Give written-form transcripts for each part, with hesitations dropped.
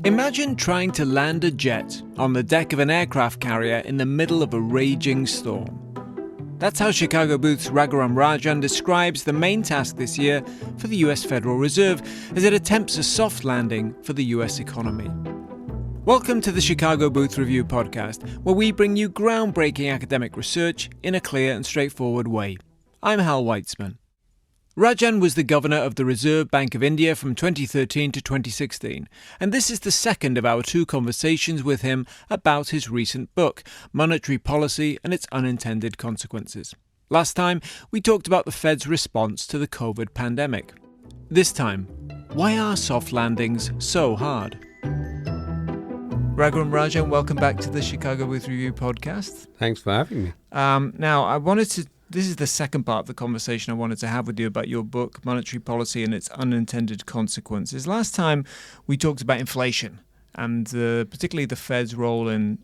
Imagine trying to land a jet on the deck of an aircraft carrier in the middle of a raging storm. That's how Chicago Booth's Raghuram Rajan describes the main task this year for the US Federal Reserve as it attempts a soft landing for the US economy. Welcome to the Chicago Booth Review podcast, where we bring you groundbreaking academic research in a clear and straightforward way. I'm Hal Weitzman. Rajan was the governor of the Reserve Bank of India from 2013 to 2016, and this is the second of our two conversations with him about his recent book, Monetary Policy and Its Unintended Consequences. Last time, we talked about the Fed's response to the COVID pandemic. This time, why are soft landings so hard? Raghuram Rajan, welcome back to the Chicago Booth Review podcast. Thanks for having me. Now, this is the second part of the conversation I wanted to have with you about your book, Monetary Policy and Its Unintended Consequences. Last time, we talked about inflation and particularly the Fed's role in,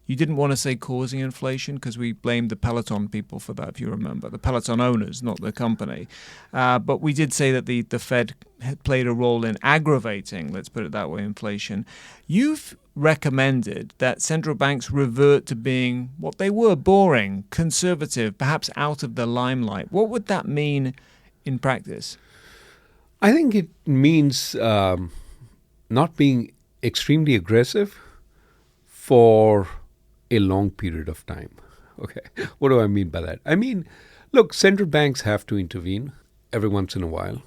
you didn't want to say causing inflation because we blamed the Peloton people for that, if you remember, the Peloton owners, not the company. But we did say that the Fed had played a role in aggravating, let's put it that way, inflation. You've recommended that central banks revert to being what they were, boring, conservative, perhaps out of the limelight. What would that mean in practice? I think it means not being extremely aggressive for a long period of time. Okay, what do I mean by that? I mean, look, central banks have to intervene every once in a while.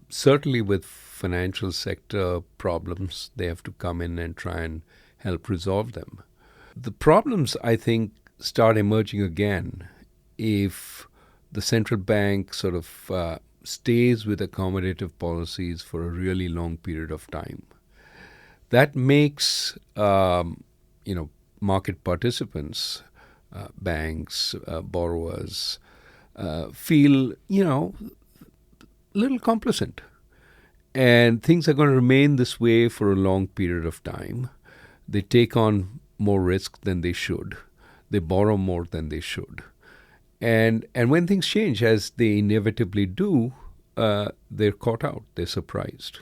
Certainly with financial sector problems, they have to come in and try and help resolve them. The problems, I think, start emerging again if the central bank sort of stays with accommodative policies for a really long period of time. That makes, market participants, banks, borrowers, feel, a little complacent. And things are going to remain this way for a long period of time. They take on more risk than they should. They borrow more than they should. And when things change, as they inevitably do, they're caught out. They're surprised.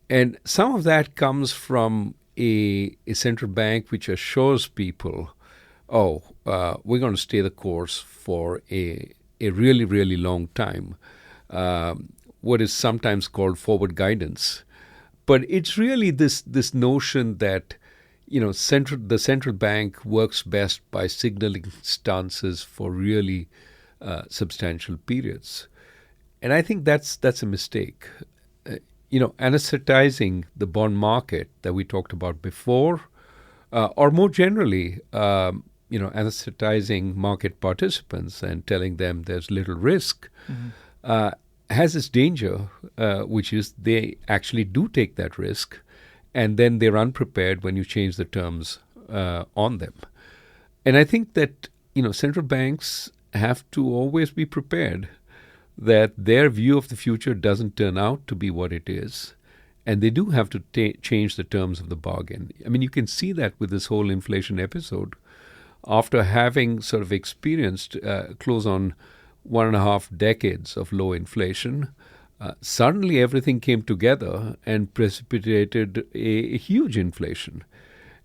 And some of that comes from a central bank which assures people, we're going to stay the course for a really, really long time. What is sometimes called forward guidance. But it's really this notion that, the central bank works best by signaling stances for really substantial periods. And I think that's a mistake. Anesthetizing the bond market that we talked about before, or more generally, anesthetizing market participants and telling them there's little risk, has its danger, which is they actually do take that risk, and then they're unprepared when you change the terms on them. And I think that, central banks have to always be prepared that their view of the future doesn't turn out to be what it is, and they do have to change the terms of the bargain. I mean, you can see that with this whole inflation episode. After having sort of experienced close on 1.5 decades of low inflation, suddenly everything came together and precipitated a huge inflation.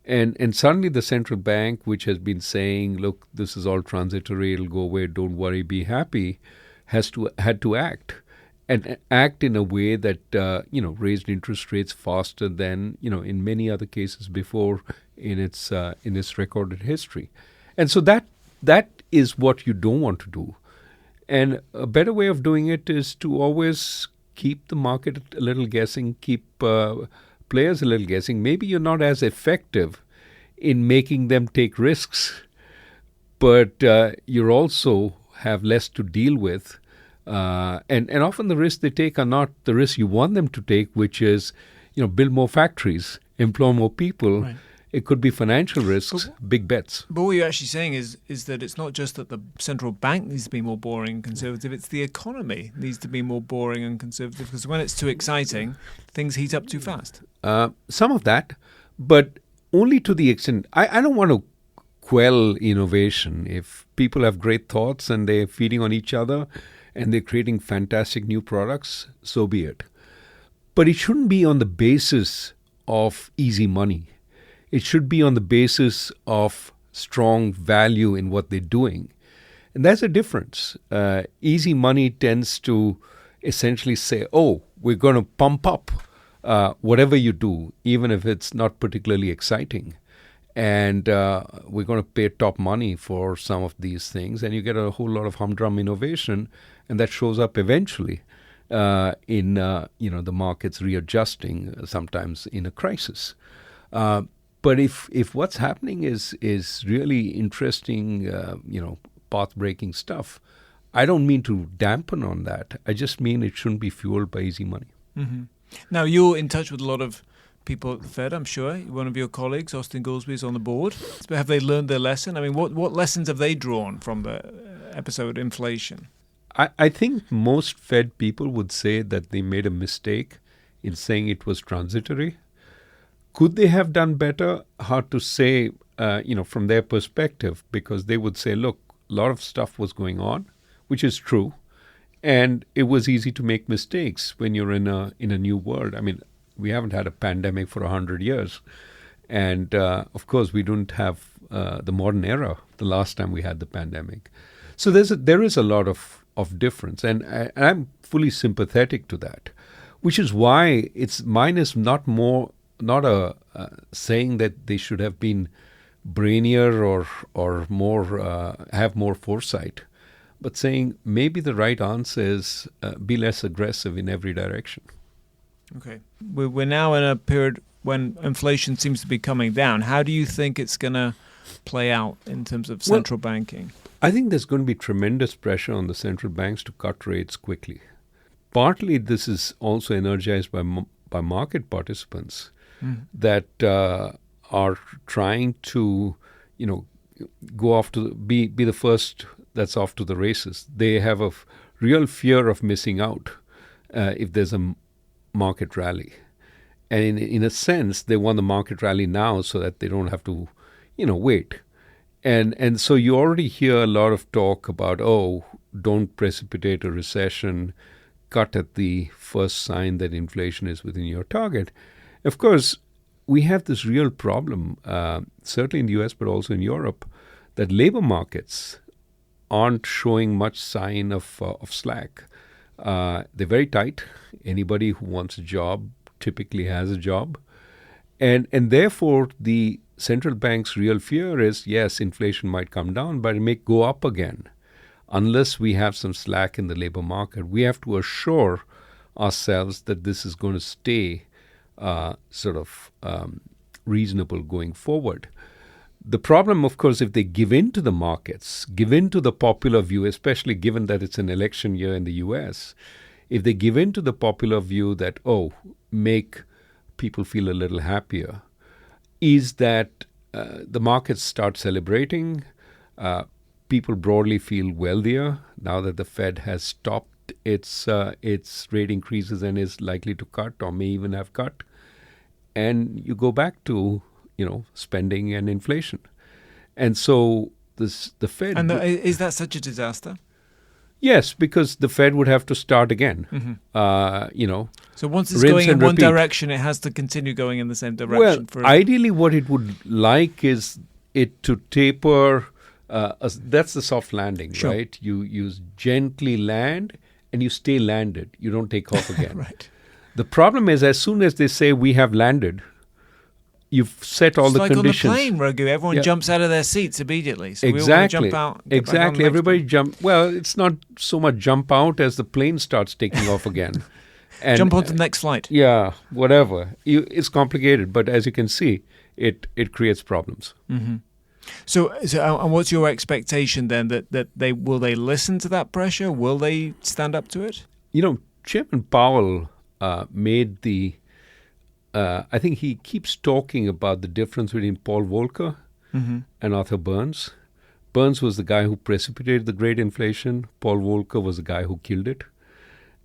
And suddenly the central bank, which has been saying, look, this is all transitory, it'll go away, don't worry, be happy, had to act. And act in a way that, raised interest rates faster than, in many other cases before in its recorded history. And so that is what you don't want to do. And a better way of doing it is to always keep the market a little guessing, keep players a little guessing. Maybe you're not as effective in making them take risks, but you also have less to deal with. And often the risks they take are not the risks you want them to take, which is, build more factories, employ more people. Right. It could be financial risks, big bets. But what you're actually saying is that it's not just that the central bank needs to be more boring and conservative, it's the economy needs to be more boring and conservative, because when it's too exciting, things heat up too fast. Some of that, but only to the extent. I don't want to quell innovation. If people have great thoughts and they're feeding on each other and they're creating fantastic new products, so be it. But it shouldn't be on the basis of easy money. It should be on the basis of strong value in what they're doing. And that's a difference. Easy money tends to essentially say, oh, we're going to pump up whatever you do, even if it's not particularly exciting. And we're going to pay top money for some of these things. And you get a whole lot of humdrum innovation, and that shows up eventually in the markets readjusting, sometimes in a crisis. But if what's happening is really interesting, path-breaking stuff, I don't mean to dampen on that. I just mean it shouldn't be fueled by easy money. Mm-hmm. Now, you're in touch with a lot of people at the Fed, I'm sure. One of your colleagues, Austin Goolsbee, is on the board. Have they learned their lesson? I mean, what lessons have they drawn from the episode inflation? I think most Fed people would say that they made a mistake in saying it was transitory. Could they have done better? Hard to say, from their perspective, because they would say, look, a lot of stuff was going on, which is true, and it was easy to make mistakes when you're in a new world. I mean, we haven't had a pandemic for 100 years, and of course, we don't have the modern era. The last time we had the pandemic, so there is a lot of difference, and I'm fully sympathetic to that, which is why mine is not a saying that they should have been brainier or more have more foresight, but saying maybe the right answer is be less aggressive in every direction. Okay. We're now in a period when inflation seems to be coming down. How do you think it's going to play out in terms of central banking? I think there's going to be tremendous pressure on the central banks to cut rates quickly. Partly this is also energized by market participants that are trying to, go off to be the first that's off to the races. They have a real fear of missing out if there's a market rally. And in a sense, they want the market rally now so that they don't have to, wait. And so you already hear a lot of talk about, don't precipitate a recession, cut at the first sign that inflation is within your target. Of course, we have this real problem, certainly in the US, but also in Europe, that labor markets aren't showing much sign of slack. They're very tight. Anybody who wants a job typically has a job. And therefore, the central bank's real fear is, yes, inflation might come down, but it may go up again. Unless we have some slack in the labor market, we have to assure ourselves that this is going to stay reasonable going forward. The problem, of course, if they give in to the markets, give in to the popular view, especially given that it's an election year in the US, if they give in to the popular view that, make people feel a little happier, is that the markets start celebrating. People broadly feel wealthier now that the Fed has stopped its rate increases and is likely to cut or may even have cut. And you go back to, spending and inflation. And so the Fed... And is that such a disaster? Yes, because the Fed would have to start again. Mm-hmm. So once it's going in one direction, it has to continue going in the same direction. Well, ideally what it would like is it to taper... that's the soft landing, sure. Right? You gently land and you stay landed. You don't take off again. Right. The problem is, as soon as they say we have landed, you've set all the conditions. It's like on the plane, Raghu. Everyone jumps out of their seats immediately. So exactly. We all jump out. Exactly. Everybody jump. Well, it's not so much jump out as the plane starts taking off again. And, jump on to the next flight. Yeah, whatever. It's complicated, but as you can see, it creates problems. Mm-hmm. So, and what's your expectation then? That will they listen to that pressure? Will they stand up to it? Chairman Powell made the. I think he keeps talking about the difference between Paul Volcker and Arthur Burns. Burns was the guy who precipitated the great inflation. Paul Volcker was the guy who killed it.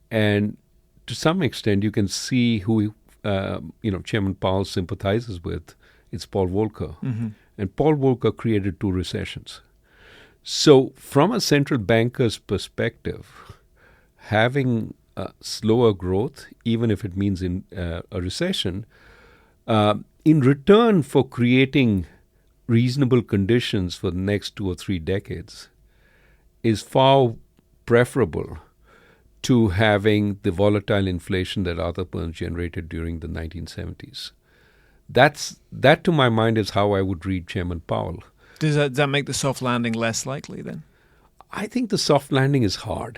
And to some extent, you can see who Chairman Powell sympathizes with. It's Paul Volcker. Mm-hmm. And Paul Volcker created 2 recessions. So from a central banker's perspective, having slower growth, even if it means in a recession, in return for creating reasonable conditions for the next 2 or 3 decades, is far preferable to having the volatile inflation that Arthur Burns generated during the 1970s. That, to my mind, is how I would read Chairman Powell. Does that make the soft landing less likely then? I think the soft landing is hard.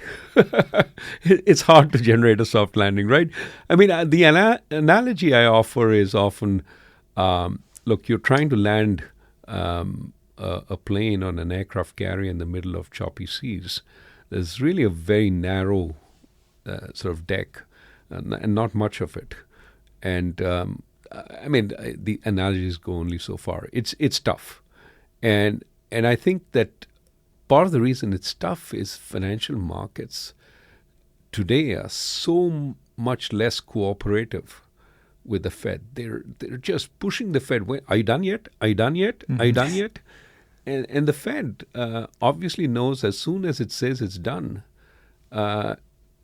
It's hard to generate a soft landing, right? I mean, the analogy I offer is often, look, you're trying to land a plane on an aircraft carrier in the middle of choppy seas. There's really a very narrow sort of deck and not much of it. And I mean, the analogies go only so far. It's tough. And I think that part of the reason it's tough is financial markets today are so much less cooperative with the Fed. They're just pushing the Fed. Are you done yet? Are you done yet? Mm-hmm. Are you done yet? And the Fed obviously knows as soon as it says it's done,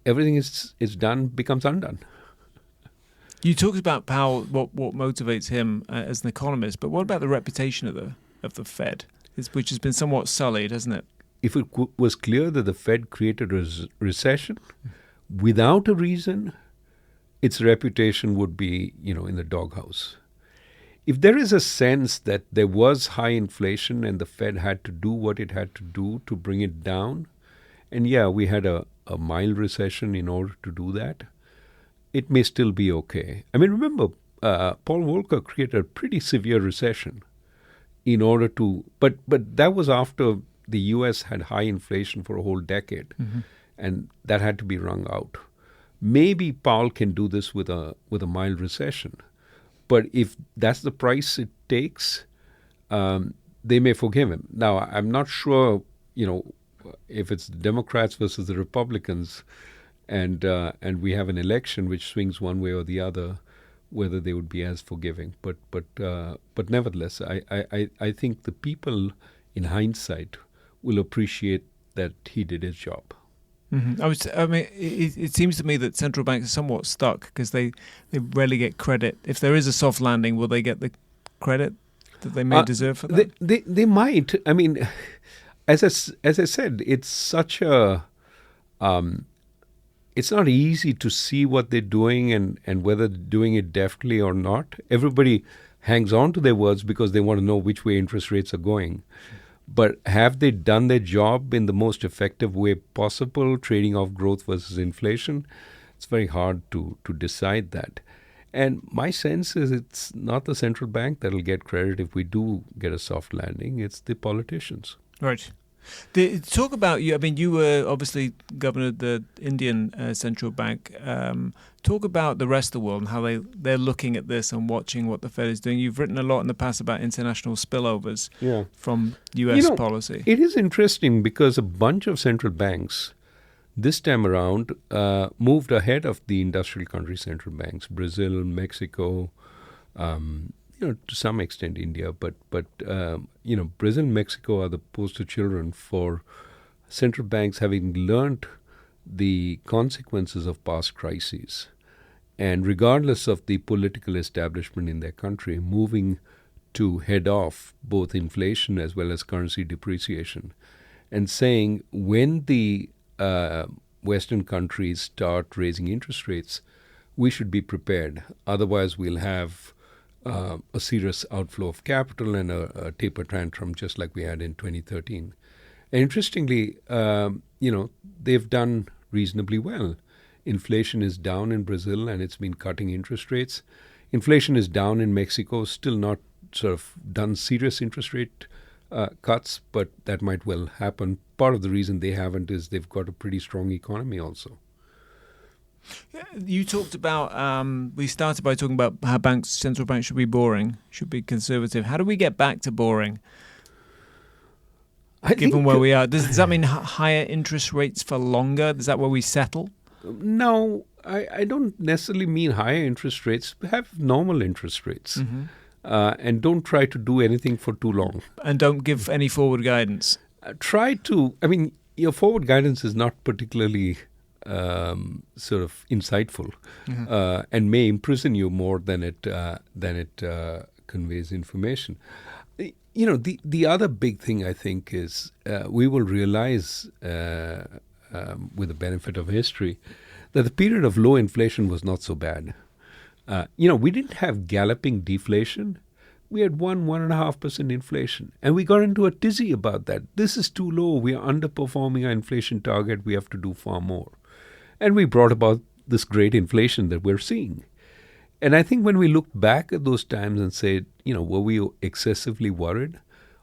everything is done becomes undone. You talked about Powell, what motivates him as an economist, but what about the reputation of the Fed, which has been somewhat sullied, hasn't it? If it was clear that the Fed created a recession without a reason, its reputation would be, in the doghouse. If there is a sense that there was high inflation and the Fed had to do what it had to do to bring it down, and we had a mild recession in order to do that, it may still be okay. I mean, remember, Paul Volcker created a pretty severe recession in order to, but that was after the U.S. had high inflation for a whole decade, and that had to be wrung out. Maybe Powell can do this with a mild recession, but if that's the price it takes, they may forgive him. Now, I'm not sure, if it's the Democrats versus the Republicans, and we have an election which swings one way or the other, whether they would be as forgiving. But nevertheless, I think the people, in hindsight, will appreciate that he did his job. Mm-hmm. It seems to me that central banks are somewhat stuck because they rarely get credit. If there is a soft landing, will they get the credit that they may deserve for that? They might. I mean, as I said, it's such a it's not easy to see what they're doing and whether they're doing it deftly or not. Everybody hangs on to their words because they want to know which way interest rates are going. But have they done their job in the most effective way possible, trading off growth versus inflation? It's very hard to decide that. And my sense is it's not the central bank that will get credit if we do get a soft landing. It's the politicians. Right. Talk about you. I mean, you were obviously governor of the Indian central bank. Talk about the rest of the world and how they're looking at this and watching what the Fed is doing. You've written a lot in the past about international spillovers from U.S. policy. It is interesting because a bunch of central banks this time around moved ahead of the industrial country central banks, Brazil, Mexico, to some extent India, but Brazil and Mexico are the poster children for central banks having learned the consequences of past crises, and regardless of the political establishment in their country, moving to head off both inflation as well as currency depreciation, and saying when the Western countries start raising interest rates, we should be prepared. Otherwise, we'll have a serious outflow of capital and a taper tantrum just like we had in 2013. And interestingly, they've done reasonably well. Inflation is down in Brazil and it's been cutting interest rates. Inflation is down in Mexico, still not sort of done serious interest rate cuts, but that might well happen. Part of the reason they haven't is they've got a pretty strong economy also. You talked about, we started by talking about how central banks should be boring, should be conservative. How do we get back to boring, given where we are? Does that mean higher interest rates for longer? Is that where we settle? No, I don't necessarily mean higher interest rates. Have normal interest rates. Mm-hmm. And don't try to do anything for too long. And don't give any forward guidance. Your forward guidance is not particularly sort of insightful and may imprison you more than it conveys information. The other big thing I think is we will realize with the benefit of history that the period of low inflation was not so bad. We didn't have galloping deflation. We had 1.5% inflation. And we got into a tizzy about that. This is too low. We are underperforming our inflation target. We have to do far more. And we brought about this great inflation that we're seeing. And I think when we look back at those times and say, were we excessively worried?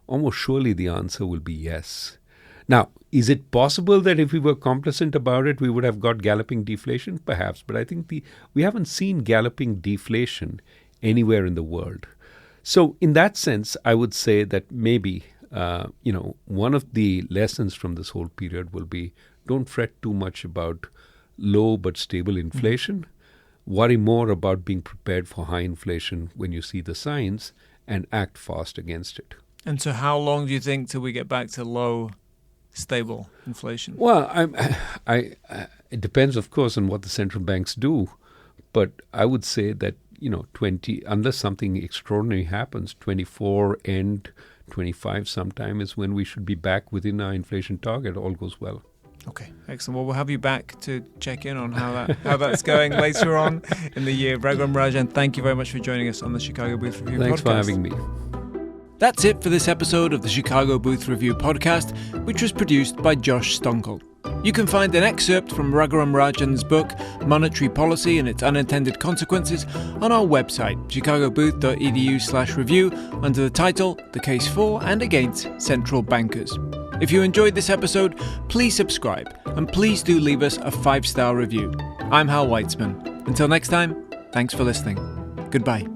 Almost surely the answer will be yes. Now, is it possible that if we were complacent about it, we would have got galloping deflation? Perhaps. But I think we haven't seen galloping deflation anywhere in the world. So in that sense, I would say that maybe, one of the lessons from this whole period will be don't fret too much about low but stable inflation. Worry more about being prepared for high inflation when you see the signs and act fast against it. And so how long do you think till we get back to low, stable inflation? Well, it depends, of course, on what the central banks do. But I would say that, unless something extraordinary happens, 24 and 25 sometime is when we should be back within our inflation target. All goes well. Okay, excellent. Well, we'll have you back to check in on how that's going later on in the year. Raghuram Rajan, thank you very much for joining us on the Chicago Booth Review Thanks podcast. for having me. That's it for this episode of the Chicago Booth Review podcast, which was produced by Josh Stonkel. You can find an excerpt from Raghuram Rajan's book, Monetary Policy and Its Unintended Consequences, on our website, chicagobooth.edu/review, under the title, The Case for and Against Central Bankers. If you enjoyed this episode, please subscribe, and please do leave us a 5-star review. I'm Hal Weitzman. Until next time, thanks for listening. Goodbye.